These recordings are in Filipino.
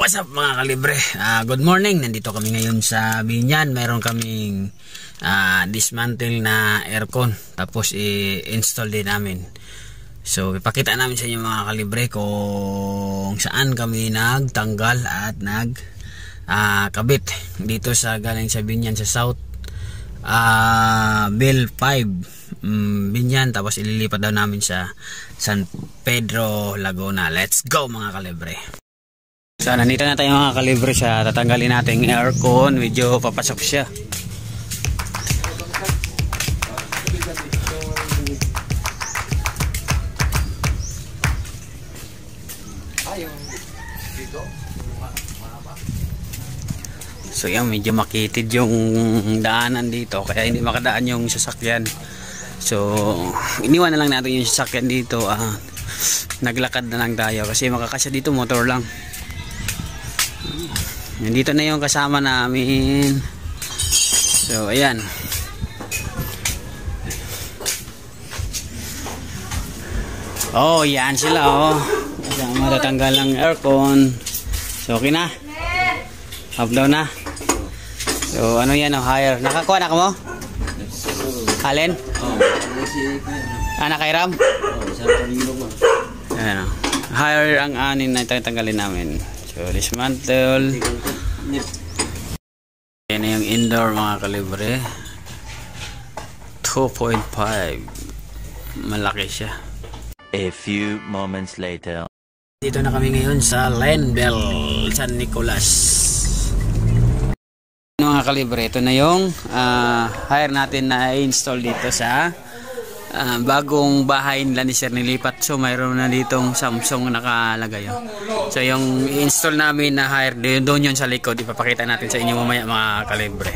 What's up mga kalibre? Good morning. Nandito kami ngayon sa Binyan. Meron kaming dismantle na aircon. Tapos i-install din namin. So ipakita namin sa inyo mga kalibre kung saan kami nagtanggal at kabit dito sa galing sa Binyan sa South Bill 5 Binyan. Tapos ililipat daw namin sa San Pedro, Laguna. Let's go mga kalibre. So nandito na tayo mga kalibre sa tatanggalin nating aircon. Medyo papasok siya. So yan, medyo makitid yung daanan dito kaya hindi makadaan yung sasakyan. So iniwan na lang natin yung sasakyan dito. Naglakad na lang tayo kasi makakasya dito motor lang. Nandito na yung kasama namin. So ayan. Oh yan sila oh. Matatanggal ang aircon. So okay na. Up down na. So ano yan oh, hire. Nakakuha na ka mo? Alin? Nakairam? Ayan oh. Hire ang anin na tanggalin namin. So dismantle. Yan na yung indoor mga kalibre. 2.5. Malaki siya. A few moments later. Dito na kami ngayon sa Lenbel, San Nicolas. Mga kalibre, ito na yung hire natin na install dito sa bagong bahay nila ni Sir nilipat. So mayroon na ditong Samsung nakalagay. So yung install namin na hire doon yun sa likod. Ipapakita natin sa inyo mamaya mga kalibre.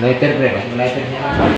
Lighter pre, lighter niya.